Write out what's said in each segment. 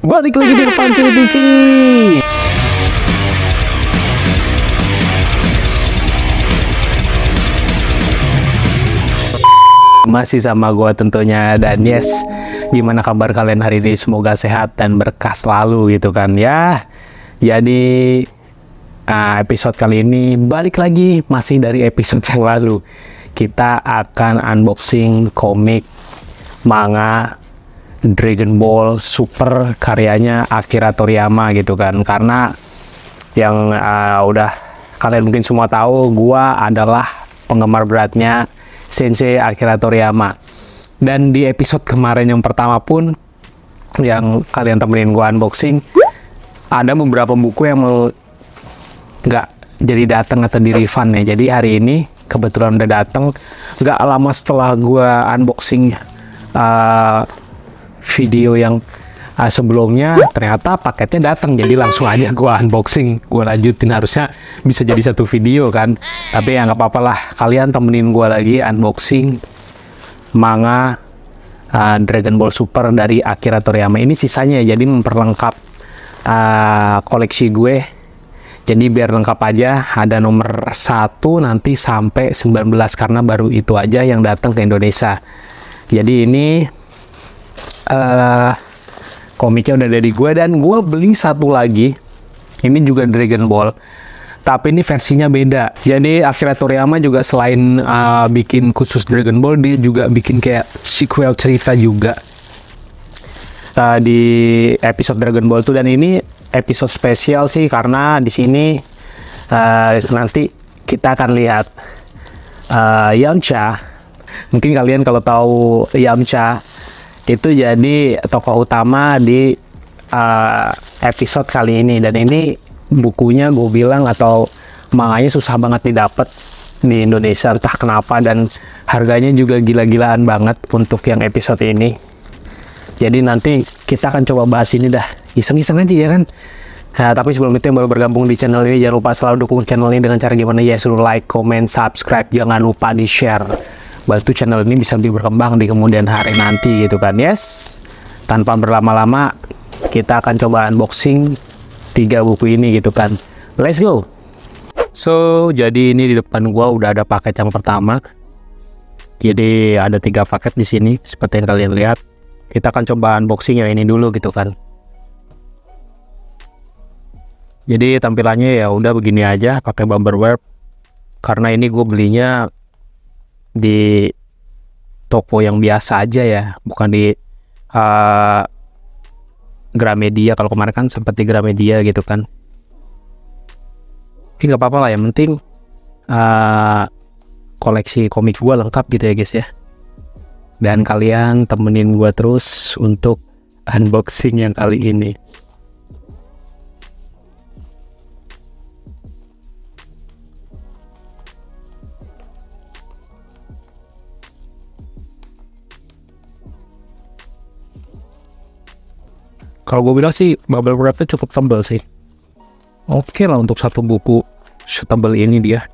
Balik lagi di depan Sini TV. Masih sama gue tentunya. Dan yes, gimana kabar kalian hari ini? Semoga sehat dan berkah selalu gitu kan ya. Jadi episode kali ini balik lagi masih dari episode yang lalu. Kita akan unboxing komik manga Dragon Ball Super karyanya Akira Toriyama gitu kan. Karena yang udah kalian mungkin semua tahu, gua adalah penggemar beratnya Sensei Akira Toriyama. Dan di episode kemarin yang pertama pun yang kalian temenin gua unboxing, ada beberapa buku yang nggak jadi datang atau di refund ya. Jadi hari ini kebetulan udah datang. Nggak lama setelah gua unboxing video yang sebelumnya, ternyata paketnya datang. Jadi langsung aja gua unboxing, gua lanjutin. Harusnya bisa jadi satu video kan, tapi ya nggak apa-apa lah, kalian temenin gua lagi unboxing manga Dragon Ball Super dari Akira Toriyama. Ini sisanya, jadi memperlengkap koleksi gue. Jadi biar lengkap aja, ada nomor 1 nanti sampai 19 karena baru itu aja yang datang ke Indonesia. Jadi ini komiknya udah dari gue, dan gue beli satu lagi. Ini juga Dragon Ball, tapi ini versinya beda. Jadi Akira Toriyama juga selain bikin khusus Dragon Ball, dia juga bikin kayak sequel cerita juga di episode Dragon Ball tuh. Dan ini episode spesial sih, karena di sini nanti kita akan lihat Yamcha. Mungkin kalian kalau tahu Yamcha itu jadi tokoh utama di episode kali ini. Dan ini bukunya gue bilang atau manganya susah banget didapat di Indonesia, entah kenapa, dan harganya juga gila-gilaan banget untuk yang episode ini. Jadi nanti kita akan coba bahas ini dah, iseng-iseng aja ya kan. Nah, tapi sebelum itu, yang baru bergabung di channel ini, jangan lupa selalu dukung channel ini dengan cara gimana ya, suruh like, comment, subscribe, jangan lupa di share. Bantu channel ini bisa lebih berkembang di kemudian hari nanti gitu kan. Yes, tanpa berlama-lama kita akan coba unboxing 3 buku ini gitu kan. Let's go. So, jadi ini di depan gua udah ada paket yang pertama. Jadi ada 3 paket di sini seperti yang kalian lihat. Kita akan coba unboxing yang ini dulu gitu kan. Jadi tampilannya ya udah begini aja, pakai bumper wrap. Karena ini gue belinya di toko yang biasa aja ya, bukan di Gramedia. Kalau kemarin kan seperti Gramedia gitu kan. Tapi nggak apa-apa lah, yang penting koleksi komik gue lengkap gitu ya guys ya. Dan kalian temenin gue terus untuk unboxing yang kali ini. Kalau gue bilang sih bubble wrapnya cukup tebal sih. Oke lah untuk satu buku setebal ini dia.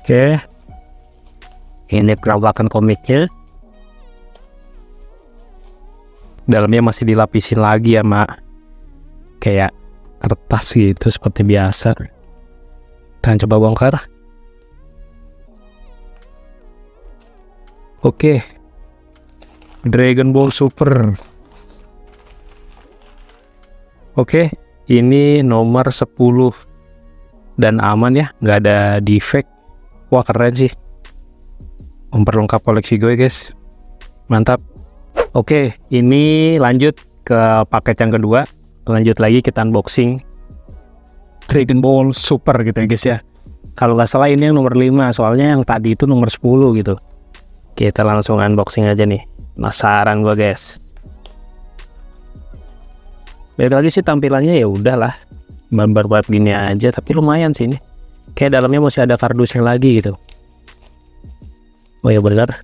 Oke, ini penampakan komiknya. Dalamnya masih dilapisin lagi sama kayak kertas gitu seperti biasa. Dan coba bongkar. Oke, Dragon Ball Super. Oke, ini nomor 10 dan aman ya, nggak ada defect. Wah, keren sih, memperlengkap koleksi gue guys, mantap. Oke, ini lanjut ke paket yang kedua. Lanjut lagi kita unboxing Dragon Ball Super gitu ya guys ya. Kalau nggak salah ini yang nomor 5, soalnya yang tadi itu nomor 10 gitu. Kita langsung unboxing aja nih, penasaran gue guys. Beda lagi sih tampilannya, ya udahlah, barbar gini aja, tapi lumayan sih ini. Kayak dalamnya masih ada kardusnya lagi gitu. Oh ya benar.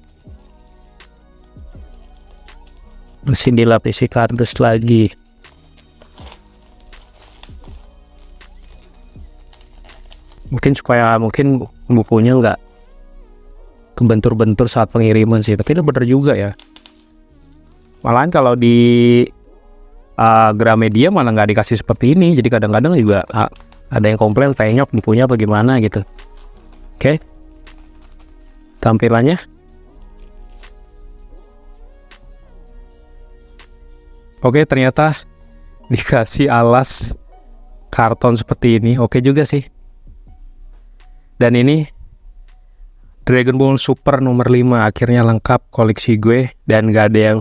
Masih dilapisi kardus lagi. Mungkin bukunya nggak kebentur-bentur saat pengiriman sih, tapi itu bener juga ya. Malahan kalau di Gramedia malah nggak dikasih seperti ini, jadi kadang-kadang juga ada yang komplain penyok bukunya apa gimana gitu. Oke. Tampilannya. Oke, ternyata dikasih alas karton seperti ini. Oke juga sih. Dan ini Dragon Ball Super nomor 5 akhirnya lengkap koleksi gue, dan gak ada yang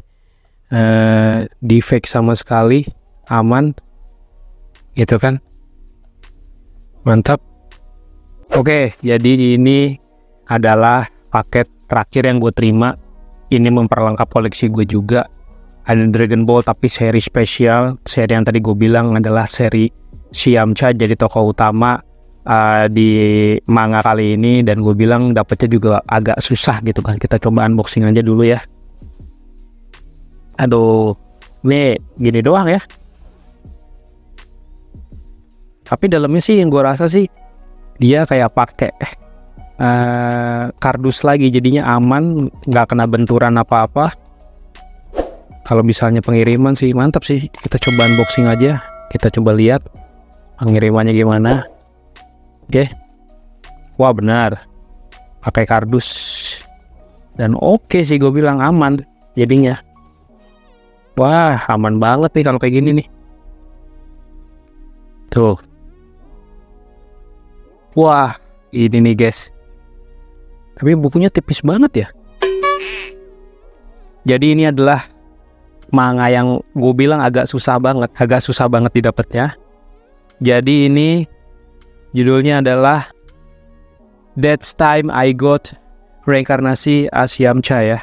defect sama sekali, aman gitu kan, mantap. Oke, jadi ini adalah paket terakhir yang gue terima. Ini memperlengkap koleksi gue juga. Ada Dragon Ball tapi seri spesial. Seri yang tadi gue bilang adalah seri si Yamcha jadi tokoh utama di manga kali ini, dan gue bilang dapetnya juga agak susah gitu kan. Kita coba unboxing aja dulu ya. Aduh, ini gini doang ya. Tapi dalamnya sih yang gue rasa sih dia kayak pakai kardus lagi, jadinya aman, nggak kena benturan apa-apa. Kalau misalnya pengiriman sih mantap sih. Kita coba unboxing aja. Kita coba lihat pengirimannya gimana. Oke. Wah, benar. Pakai kardus. Dan oke sih, gue bilang aman jadinya. Wah, aman banget nih kalau kayak gini nih. Tuh. Wah, ini nih guys. Tapi bukunya tipis banget ya. Jadi ini adalah manga yang gue bilang agak susah banget didapatnya. Jadi ini judulnya adalah That's Time I Got Reinkarnasi as Yamcha ya.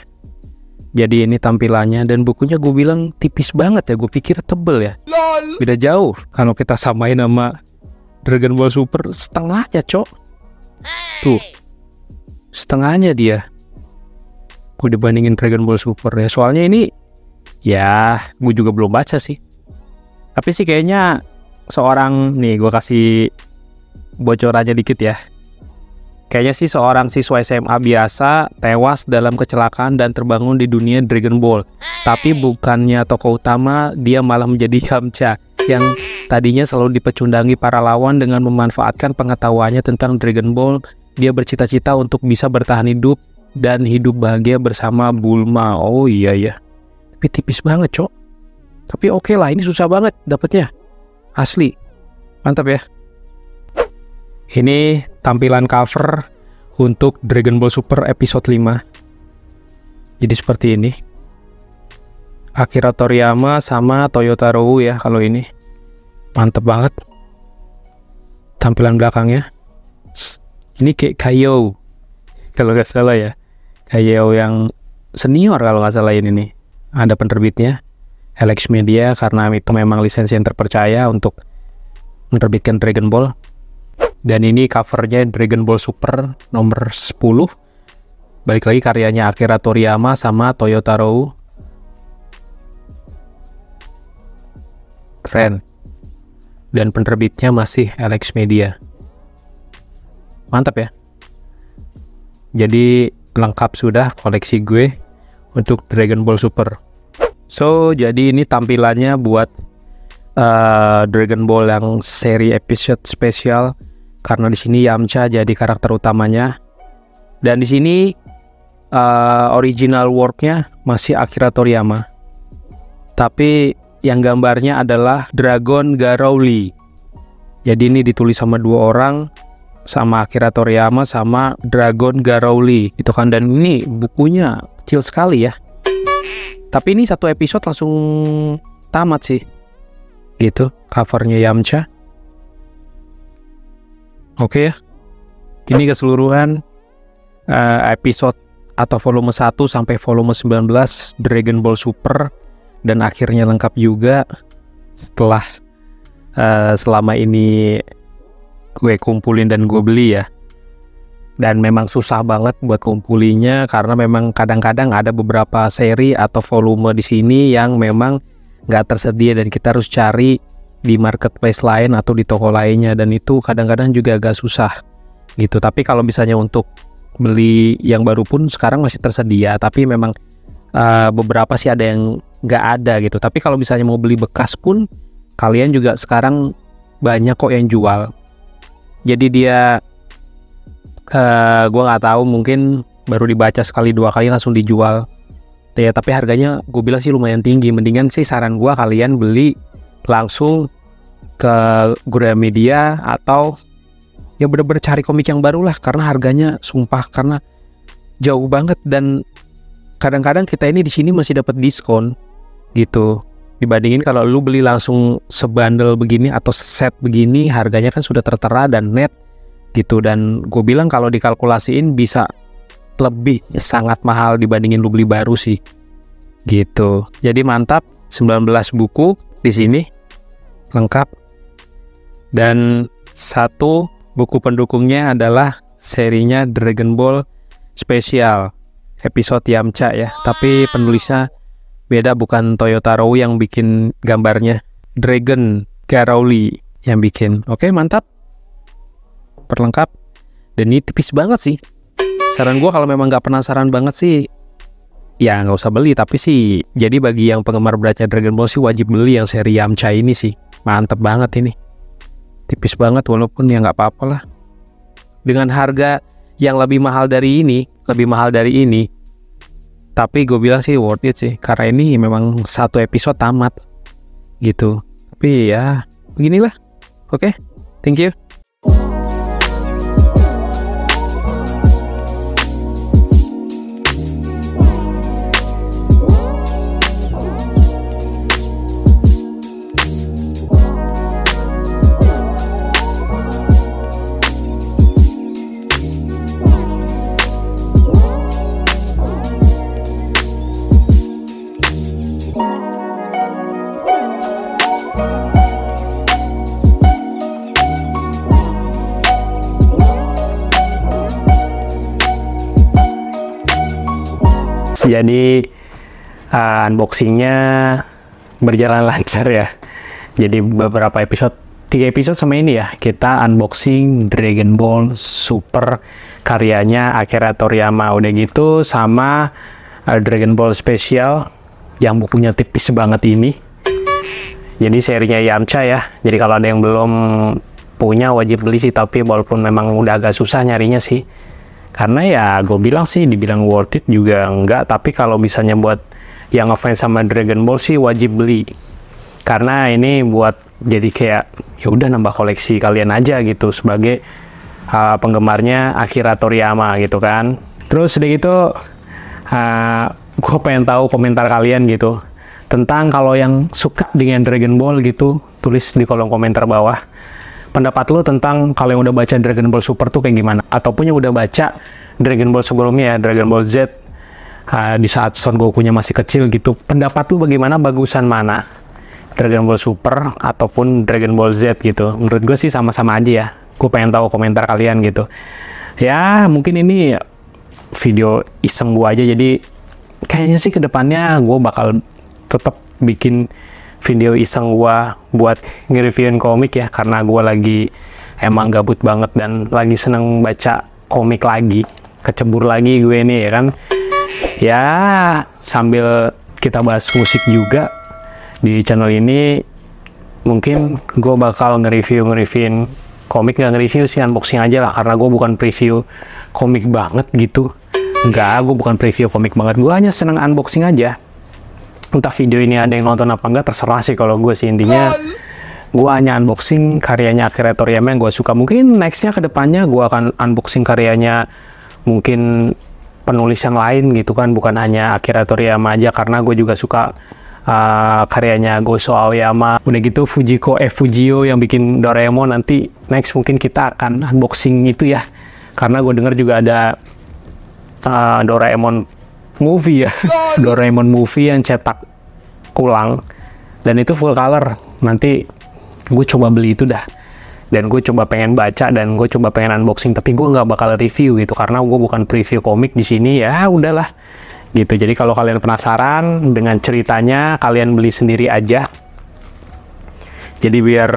Jadi ini tampilannya, dan bukunya gue bilang tipis banget ya. Gue pikir tebel ya. Beda jauh kalau kita samain sama Dragon Ball Super, setengahnya cok. Tuh, setengahnya dia. Gue dibandingin Dragon Ball Super ya. Soalnya ini ya gue juga belum baca sih. Tapi sih kayaknya seorang, nih gue kasih bocor aja dikit ya. Kayaknya sih seorang siswa SMA biasa tewas dalam kecelakaan dan terbangun di dunia Dragon Ball. Tapi bukannya tokoh utama, dia malah menjadi Yamcha yang tadinya selalu dipecundangi para lawan. Dengan memanfaatkan pengetahuannya tentang Dragon Ball, dia bercita-cita untuk bisa bertahan hidup dan hidup bahagia bersama Bulma. Oh iya ya. Tapi tipis banget cok. Tapi oke lah, ini susah banget dapetnya. Asli. Mantap ya. Ini tampilan cover untuk Dragon Ball Super episode 5. Jadi seperti ini. Akira Toriyama sama Toyotaro ya kalau ini. Mantep banget. Tampilan belakangnya. Ini kayak Kaio. Kalau nggak salah ya. Kaio yang senior kalau nggak salah ini nih. Ada penerbitnya. Alex Media, karena itu memang lisensi yang terpercaya untuk menerbitkan Dragon Ball. Dan ini covernya Dragon Ball Super nomor 10. Balik lagi karyanya Akira Toriyama sama Toyotaro. Keren. Dan penerbitnya masih Alex Media. Mantap ya. Jadi lengkap sudah koleksi gue untuk Dragon Ball Super. So, jadi ini tampilannya buat Dragon Ball yang seri episode spesial. Karena di sini Yamcha jadi karakter utamanya, dan di sini original worknya masih Akira Toriyama, tapi yang gambarnya adalah Dragon Garouli. Jadi ini ditulis sama dua orang, sama Akira Toriyama sama Dragon Garouli itu kan. Dan ini bukunya kecil sekali ya, tapi ini satu episode langsung tamat sih gitu. Covernya Yamcha. Oke ya, ini keseluruhan episode atau volume 1 sampai volume 19 Dragon Ball Super, dan akhirnya lengkap juga setelah selama ini gue kumpulin dan gue beli ya. dan memang susah banget buat kumpulinya karena memang kadang-kadang ada beberapa seri atau volume di sini yang memang nggak tersedia dan kita harus cari di marketplace lain atau di toko lainnya, dan itu kadang-kadang juga agak susah gitu. Tapi kalau misalnya untuk beli yang baru pun sekarang masih tersedia, tapi memang beberapa sih ada yang nggak ada gitu. Tapi kalau misalnya mau beli bekas pun kalian juga sekarang banyak kok yang jual. Jadi dia gue nggak tahu, mungkin baru dibaca sekali dua kali langsung dijual ya, tapi harganya gue bilang sih lumayan tinggi. Mendingan sih saran gue kalian beli langsung ke Gramedia atau ya bener-bener cari komik yang baru lah, karena harganya sumpah karena jauh banget, dan kadang-kadang kita ini di sini masih dapat diskon gitu dibandingin kalau lu beli langsung sebandel begini atau set begini, harganya kan sudah tertera dan net gitu. Dan gue bilang kalau dikalkulasiin bisa lebih sangat mahal dibandingin lu beli baru sih gitu. Jadi mantap, 19 buku di sini lengkap, dan satu buku pendukungnya adalah serinya Dragon Ball Special episode Yamcha ya, tapi penulisnya beda, bukan Toyotaro yang bikin gambarnya, Dragon Garowli yang bikin. Oke, mantap, perlengkap, dan ini tipis banget sih. Saran gue kalau memang nggak penasaran banget sih ya nggak usah beli, tapi sih jadi bagi yang penggemar beratnya Dragon Ball sih wajib beli yang seri Yamcha ini sih, mantep banget ini, tipis banget walaupun ya nggak apa-apa lah. Dengan harga yang lebih mahal dari ini, tapi gue bilang sih worth it sih, karena ini memang satu episode tamat gitu. Tapi ya beginilah. Oke, thank you. Jadi unboxingnya berjalan lancar ya. Jadi beberapa episode, 3 episode sama ini ya, kita unboxing Dragon Ball Super karyanya Akira Toriyama, udah gitu sama Dragon Ball Special yang bukunya tipis banget ini. Jadi serinya Yamcha ya. Jadi kalau ada yang belum punya wajib beli sih, tapi walaupun memang udah agak susah nyarinya sih. Karena ya gue bilang sih dibilang worth it juga enggak, tapi kalau misalnya buat yang ngefans sama Dragon Ball sih wajib beli. Karena ini buat jadi kayak ya udah nambah koleksi kalian aja gitu sebagai penggemarnya Akira Toriyama gitu kan. Terus udah gitu gue pengen tahu komentar kalian gitu tentang kalau yang suka dengan Dragon Ball gitu, tulis di kolom komentar bawah. Pendapat lo tentang kalau yang udah baca Dragon Ball Super tuh kayak gimana? Ataupun yang udah baca Dragon Ball sebelumnya ya, Dragon Ball Z di saat Son Goku-nya masih kecil gitu. Pendapat lo bagaimana, bagusan mana? Dragon Ball Super ataupun Dragon Ball Z gitu? Menurut gue sih sama-sama aja ya. Gue pengen tahu komentar kalian gitu. Ya mungkin ini video iseng gue aja, jadi kayaknya sih kedepannya gue bakal tetap bikin video iseng gua buat nge-reviewin komik ya, karena gua lagi emang gabut banget dan lagi seneng baca komik lagi, kecebur lagi gue nih ya kan. Ya sambil kita bahas musik juga di channel ini, mungkin gue bakal nge-reviewin komik, nggak nge-review sih, unboxing aja lah, karena gue bukan preview komik banget gitu. Enggak, gue bukan preview komik banget, gue hanya seneng unboxing aja. Entah video ini ada yang nonton apa enggak, terserah sih kalau gue sih. Intinya gue hanya unboxing karyanya Akira Toriyama yang gue suka. Mungkin nextnya ke depannya gue akan unboxing karyanya mungkin penulis yang lain gitu kan, bukan hanya Akira Toriyama aja, karena gue juga suka karyanya Gosho Aoyama. Udah gitu Fujio yang bikin Doraemon, nanti next mungkin kita akan unboxing itu ya, karena gue dengar juga ada Doraemon movie ya. Doraemon movie yang cetak ulang dan itu full color. Nanti gue coba beli itu dah. dan gue coba pengen baca dan gue coba pengen unboxing, tapi gue nggak bakal review gitu karena gue bukan preview komik di sini. Ya udahlah gitu. Jadi kalau kalian penasaran dengan ceritanya, kalian beli sendiri aja. Jadi biar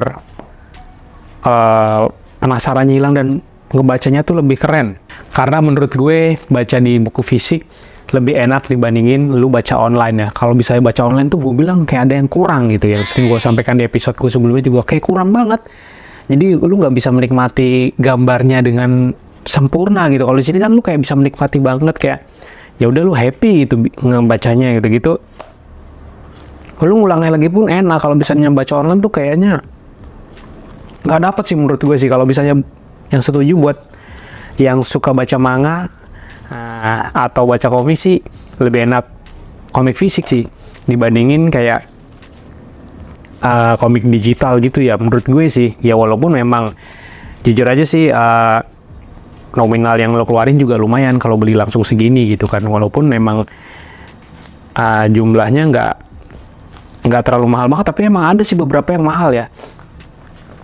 penasarannya hilang dan ngebacanya tuh lebih keren. Karena menurut gue baca di buku fisik lebih enak dibandingin lu baca online ya. Kalau bisa baca online tuh gue bilang kayak ada yang kurang gitu ya. Sering gue sampaikan di episode gue sebelumnya juga, kayak kurang banget. Jadi lu nggak bisa menikmati gambarnya dengan sempurna gitu. Kalau di sini kan lu kayak bisa menikmati banget, kayak ya udah lu happy gitu ngebacanya gitu-gitu. Lu ngulangnya lagi pun enak. Kalau misalnya baca online tuh kayaknya nggak dapet sih menurut gue sih. Kalau misalnya yang setuju buat yang suka baca manga atau baca komik sih, lebih enak komik fisik sih dibandingin kayak komik digital gitu ya menurut gue sih. Ya walaupun memang jujur aja sih nominal yang lo keluarin juga lumayan kalau beli langsung segini gitu kan, walaupun memang jumlahnya nggak terlalu mahal banget, tapi emang ada sih beberapa yang mahal ya.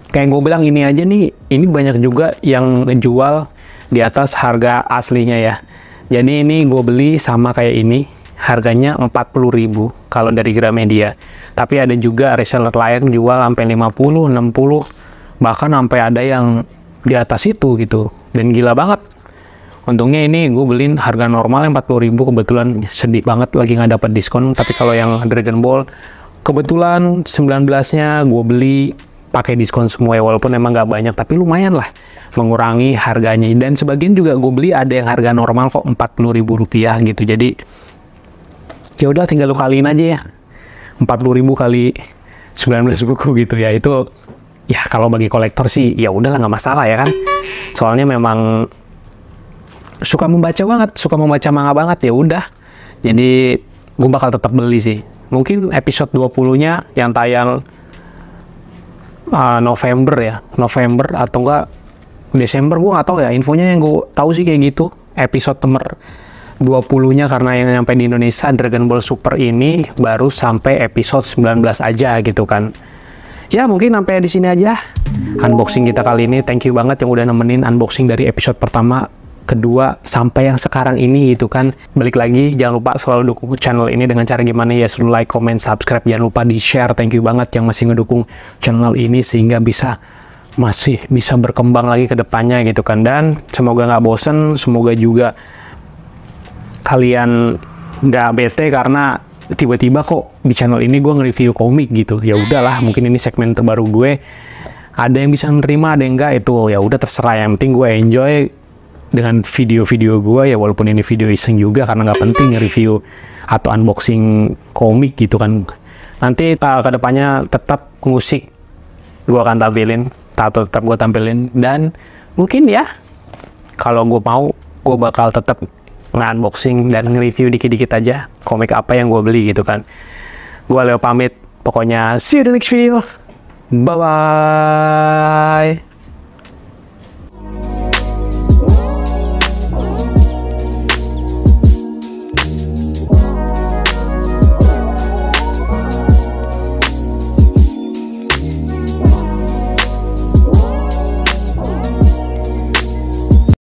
Kayak gue bilang ini aja nih, ini banyak juga yang ngejual di atas harga aslinya ya. Jadi ini gue beli sama kayak ini, harganya 40.000 kalau dari Gramedia. Tapi ada juga reseller lain jual sampai 50, 60, bahkan sampai ada yang di atas itu gitu. Dan gila banget. Untungnya ini gue beliin harga normal yang 40.000, kebetulan sedih banget lagi nggak dapat diskon. Tapi kalau yang Dragon Ball kebetulan 19-nya gue beli pakai diskon semua ya, walaupun emang nggak banyak tapi lumayan lah mengurangi harganya. Dan sebagian juga gue beli ada yang harga normal kok, Rp40.000 gitu. Jadi ya udah tinggal lu kaliin aja ya, 40.000 kali 19 buku gitu ya. Itu ya kalau bagi kolektor sih ya udahlah nggak masalah ya kan. Soalnya memang suka membaca banget, suka membaca manga banget, ya udah. Jadi gue bakal tetap beli sih. Mungkin episode 20-nya yang tayang November ya, November atau enggak Desember, gue nggak tahu ya. Infonya yang gue tahu sih kayak gitu. Episode nomor 20-nya karena yang nyampe di Indonesia Dragon Ball Super ini baru sampai episode 19 aja gitu kan. Ya mungkin sampai di sini aja unboxing kita kali ini. Thank you banget yang udah nemenin unboxing dari episode pertama, kedua, sampai yang sekarang ini gitu kan. Balik lagi, jangan lupa selalu dukung channel ini dengan cara gimana ya, selalu like, comment, subscribe, jangan lupa di share. Thank you banget yang masih ngedukung channel ini sehingga masih bisa berkembang lagi ke depannya gitu kan. Dan semoga nggak bosen, semoga juga kalian nggak bete karena tiba-tiba kok di channel ini gue nge-review komik gitu. Ya udahlah, mungkin ini segmen terbaru gue, ada yang bisa menerima ada yang enggak, itu ya udah terserah. Yang penting gue enjoy dengan video-video gue ya, walaupun ini video iseng juga karena nggak penting review atau unboxing komik gitu kan. Nanti ke depannya tetap musik gue akan tampilin, tetap gue tampilin, dan mungkin ya kalau gue mau gue bakal tetap nge-unboxing dan nge-review dikit-dikit aja komik apa yang gue beli gitu kan. Gue Leo pamit, pokoknya see you in the next video, bye bye.